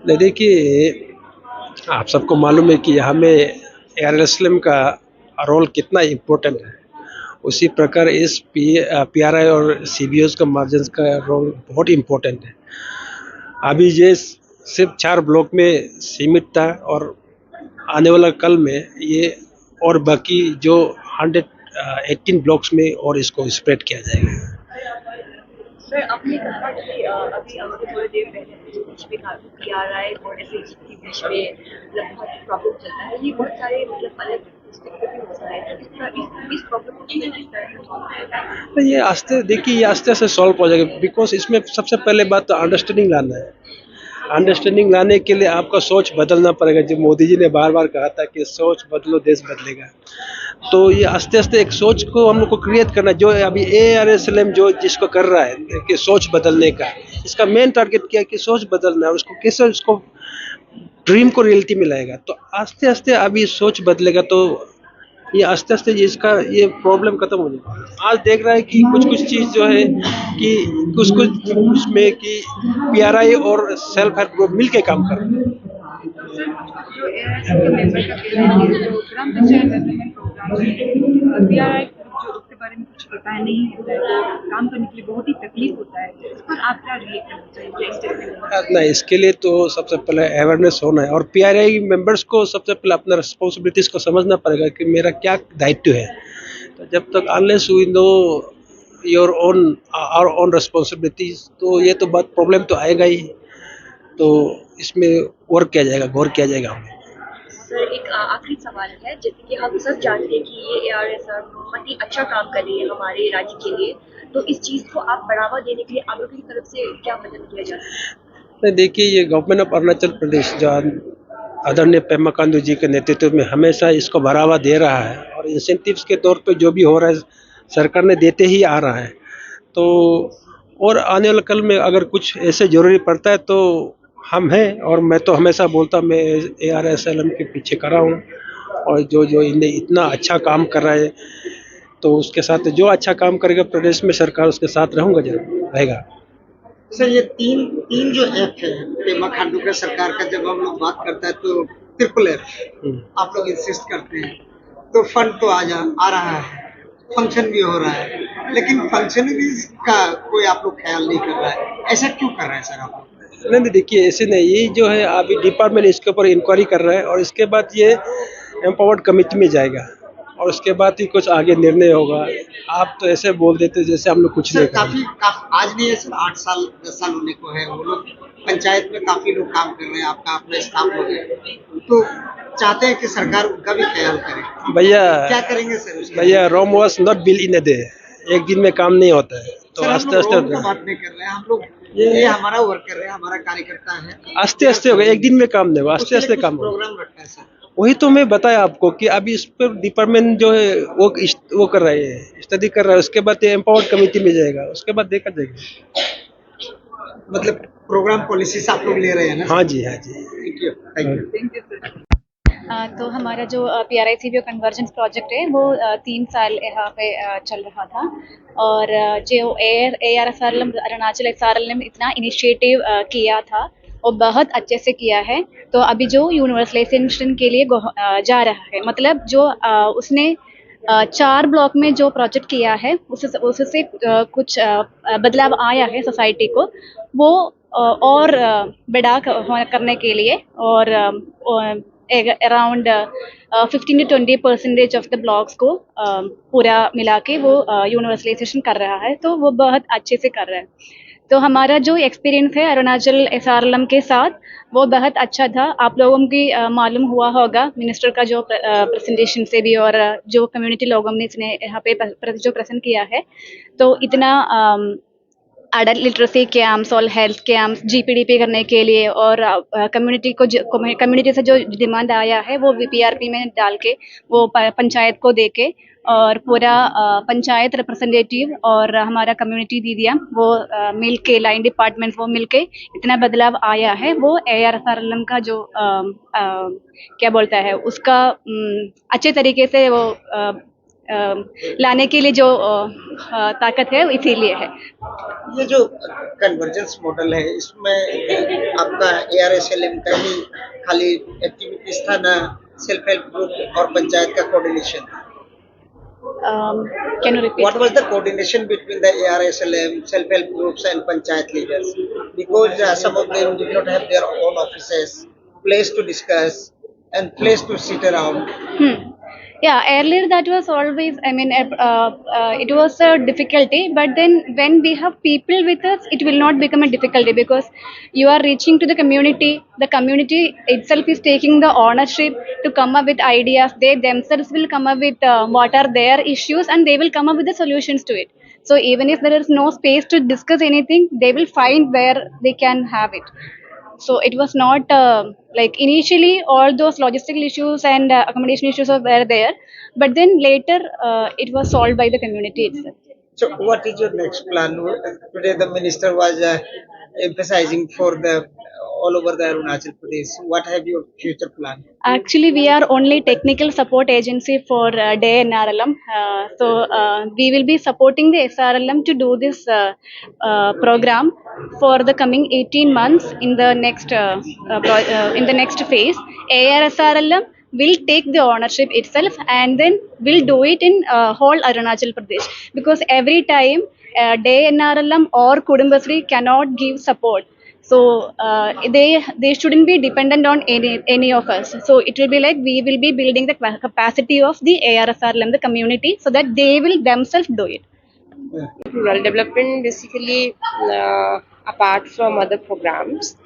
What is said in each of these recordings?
नहीं देखिए, आप सबको मालूम है कि हमें एयरएसएलएम का रोल कितना इम्पोर्टेंट है। उसी प्रकार इस पीआरआई और सीबीओस का मार्जिन का रोल बहुत इम्पोर्टेंट है। अभी ये सिर्फ 4 ब्लॉक में सीमित था और आने वाला कल में ये और बाकी जो 118 ब्लॉक्स में और इसको स्प्रेड किया जाएगा। सर, आपने कहा कि अभी आपको थोड़ी देर पहले अपने स्पीच में कहा कि पीआरआई और एसएसजी के बीच में मतलब बहुत प्रॉब्लम चल रहा है। ये बहुत सारे मतलब अलग डिस्ट्रिक्ट में भी होता है। तो इस प्रॉब्लम को किस तरह से सॉल्व किया जाए? तो ये आस्ते आस्ते सॉल्व हो जाएगा, बिकॉज इसमें सबसे पहले बात तो अंडरस्टैंडिंग लाना है। अंडरस्टैंडिंग लाने के लिए आपका सोच बदलना पड़ेगा। जो मोदी जी ने बार बार कहा था कि सोच बदलो देश बदलेगा, तो ये आस्ते आस्ते एक सोच को हम लोग को क्रिएट करना। जो अभी ARSLM जो जिसको कर रहा है कि सोच बदलने का, इसका मेन टारगेट क्या है कि सोच बदलना है। उसको कैसे उसको ड्रीम को रियलिटी में लाएगा, तो आस्ते आस्ते अभी सोच बदलेगा तो ये आस्ते आस्ते इसका ये प्रॉब्लम खत्म हो जाएगा। आज देख रहा है कि कुछ कुछ चीज़ जो है कि कुछ कुछ उसमें कि पीआरआई और सेल्फ हेल्प ग्रुप मिल के काम कर रहे हैं। सर, कुछ-कुछ जो एआईसी के मेंबर का कहना है कि जो ग्राम पंचायत डेवलपमेंट प्रोग्राम है, पीआरआई जो उसके बारे में कुछ पता नहीं होता है, तो काम करने के लिए बहुत ही तकलीफ होता है। तो इस पर आप क्या रिएक्ट करना चाहेंगे? क्या स्टेटमेंट देना चाहेंगे? नहीं, इसके लिए तो सबसे पहले अवेयरनेस होना है और पीआरआई मेंबर्स को सबसे पहले अपना रिस्पॉन्सिबिलिटीज को समझना पड़ेगा कि मेरा क्या दायित्व है। तो जब तक unless we know your own our own responsibilities, तो ये तो बात प्रॉब्लम तो आएगा ही। तो इसमें वर्क किया जाएगा, गौर किया जाएगा हमें। सर, एक आखिरी सवाल है। जैसे कि हम सब जानते हैं कि ये एआरएसआर बहुत ही अच्छा काम कर रही है हमारे राज्य के लिए। तो इस चीज़ को आप बढ़ावा देने के लिए आप लोगों की तरफ से क्या मदद किया जा सकता है? नहीं देखिए, ये गवर्नमेंट ऑफ अरुणाचल प्रदेश जो आदरणीय पेमा खांडू जी के नेतृत्व में हमेशा इसको बढ़ावा दे रहा है और इंसेंटिव्स के तौर पे जो भी हो रहा है सरकार ने देते ही आ रहा है। तो और आने वाले कल में अगर कुछ ऐसे जरूरी पड़ता है तो हम हैं, और मैं तो हमेशा बोलता मैं ARSLM के पीछे खड़ा हूँ। और जो जो इन्हें इतना अच्छा काम कर रहा है, तो उसके साथ जो अच्छा काम करेगा प्रदेश में सरकार उसके साथ रहूँगा, जरूर रहेगा। सर, ये तीन तीन जो ऐप है पेमा खांडू का सरकार का, जब हम लोग बात करता है तो ट्रिपल ऐप आप लोग इंसिस्ट करते हैं, तो फंड तो आ रहा है, फंक्शन भी हो रहा है, लेकिन फंक्शनलिटीज का कोई आप लोग ख्याल नहीं कर रहा है। ऐसा क्यों कर रहे हैं सर आप लोग? नहीं देखिए, ऐसे नहीं, ये जो है अभी डिपार्टमेंट इसके ऊपर इंक्वायरी कर रहा है और इसके बाद ये एम्पावर्ड कमेटी में जाएगा और उसके बाद ही कुछ आगे निर्णय होगा। आप तो ऐसे बोल देते जैसे हम लोग कुछ सर, नहीं करेंगे। आज नहीं है सर, 8 साल 10 साल होने को है। वो लोग पंचायत में काफी लोग काम कर रहे हैं, आपका अपना स्टाफ लोग है, तो चाहते हैं कि सरकार उनका भी ख्याल करे। भैया क्या करेंगे सर उसके लिए? भैया, Rome was not built in a day. एक दिन में काम नहीं होता है, तो सर, हम आस्ते लोग आस्ते रोम का होता बात नहीं कर रहे हैं, हम लोग ये ये हमारा वर्कर है, हमारा कार्यकर्ता है। है। आस्ते आस्ते होगा, एक दिन में काम नहीं होगा, आस्ते उसके लिए आस्ते कुछ काम होगा। प्रोग्राम रखा है सर? वही तो मैं बताया आपको कि अभी इस पर डिपार्टमेंट जो है वो कर रहे हैं, स्टडी कर रहा है। उसके बाद एम्पावर्ड कमेटी में जाएगा, उसके बाद देखा जाएगा। मतलब प्रोग्राम पॉलिसी से आप लोग ले रहे हैं ना? हाँ जी, हाँ जी। Thank you, thank you. Thank you sir. तो हमारा जो PRICBO कन्वर्जेंस प्रोजेक्ट है वो 3 साल यहाँ पे चल रहा था। और जो ARSLM अरुणाचल SRL ने इतना इनिशिएटिव किया था वो बहुत अच्छे से किया है। तो अभी जो यूनिवर्सलाइजेशन के लिए जा रहा है, मतलब जो उसने 4 ब्लॉक में जो प्रोजेक्ट किया है उससे कुछ बदलाव आया है सोसाइटी को। वो और करने के लिए और around 15 to 20% of the blocks को पूरा मिला के वो यूनिवर्सलाइजेशन कर रहा है। तो वो बहुत अच्छे से कर रहा है। तो हमारा जो एक्सपीरियंस है अरुणाचल SRLM के साथ वो बहुत अच्छा था। आप लोगों की मालूम हुआ होगा मिनिस्टर का जो प्रेजेंटेशन से भी, और जो कम्युनिटी लोगों ने इसने यहाँ पे जो प्रेजेंट किया है, तो इतना एडल्ट लिटरेसी कैंप्स और हेल्थ कैंप्स GPDP करने के लिए, और कम्युनिटी से जो डिमांड आया है वो VPRP में डाल के वो पंचायत को दे के, और पूरा पंचायत रिप्रेजेंटेटिव और हमारा कम्युनिटी दीदियाँ वो मिल के, लाइन डिपार्टमेंट वो मिल के इतना बदलाव आया है। वो ARSLM का जो क्या बोलता है उसका अच्छे तरीके से वो लाने के लिए जो ताकत है इसीलिए है। ये जो कन्वर्जेंस मॉडल है इसमें आपका ARSLM का ही खाली एक्टिविटीज था ना, सेल्फ हेल्प ग्रुप और पंचायत का कोऑर्डिनेशन था? Can you repeat? What was the coordination between the ARSLM, self-help groups and panchayat leaders? Because some of them did not have their own offices, place to discuss and place to sit around. Yeah, earlier that was always, I mean, it was a difficulty, but then when we have people with us, it will not become a difficulty because you are reaching to the community itself is taking the ownership to come up with ideas. They themselves will come up with what are their issues and they will come up with the solutions to it. So even if there is no space to discuss anything, they will find where they can have it. So it was not like initially all those logistical issues and accommodation issues were there, but then later it was solved by the community itself. So, what is your next plan? Today, the minister was emphasizing for the all over the Arunachal Pradesh. What have your future plan? Actually, we are only technical support agency for Day NRLM. We will be supporting the SRLM to do this program for the coming 18 months in the next phase. ARSRLM will take the ownership itself and then will do it in whole Arunachal Pradesh because every time Day NRLM or Kudumbasri cannot give support. So they shouldn't be dependent on any of us. So it will be like we will be building the capacity of the ARSRLM, the community, so that they will themselves do it. Rural development basically, apart from other programs,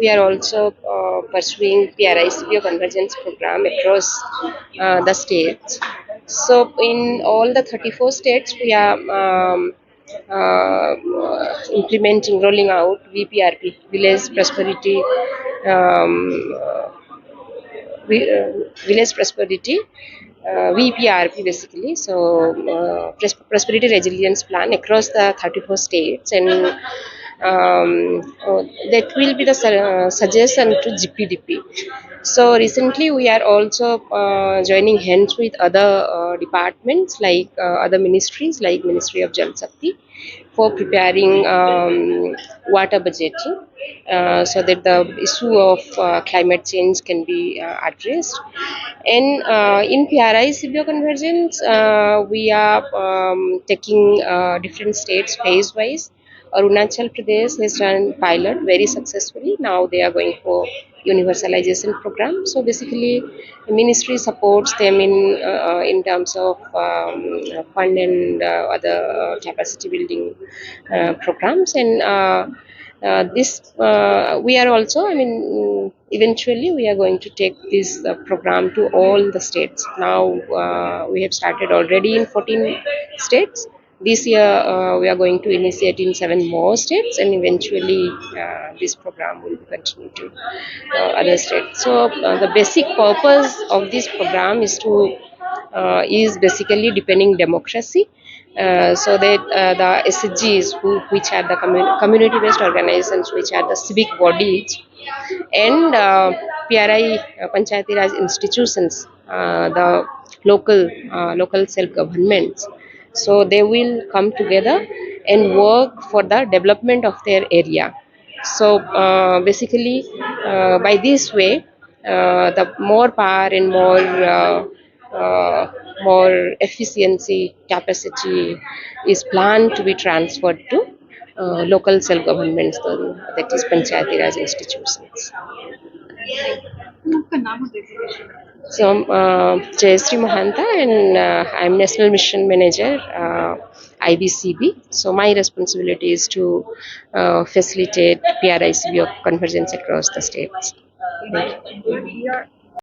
we are also pursuing PRICBO convergence program across the states. So in all the 34 states, we are implementing, rolling out VPRP, Village Prosperity, Village Prosperity, VPRP basically. So Prosperity Resilience Plan across the 34 states, and that will be the suggestion to GPDP. So recently we are also joining hands with other departments like other ministries like Ministry of Jal Shakti for preparing water budgeting so that the issue of climate change can be addressed. And in PRI-CBO convergence, we are taking different states phase-wise. Arunachal Pradesh has done pilot very successfully. Now they are going for universalization program. So basically, the ministry supports them in terms of fund and other capacity building programs. And we are also, eventually we are going to take this program to all the states. Now we have started already in 14 states. This year we are going to initiate in 7 more states, and eventually this program will continue to other states. So the basic purpose of this program is basically deepening democracy, so that the SHGs, which are the community-based organizations, which are the civic bodies, and PRI Panchayati Raj institutions, the local self-governments. So they will come together and work for the development of their area. So basically, by this way, the more power and more efficiency capacity is planned to be transferred to local self-governments, that is Panchayati Raj institutions. So I'm Jayasri Mohanta, and I'm National Mission Manager, IBCB. So my responsibility is to facilitate PRICBO convergence across the states.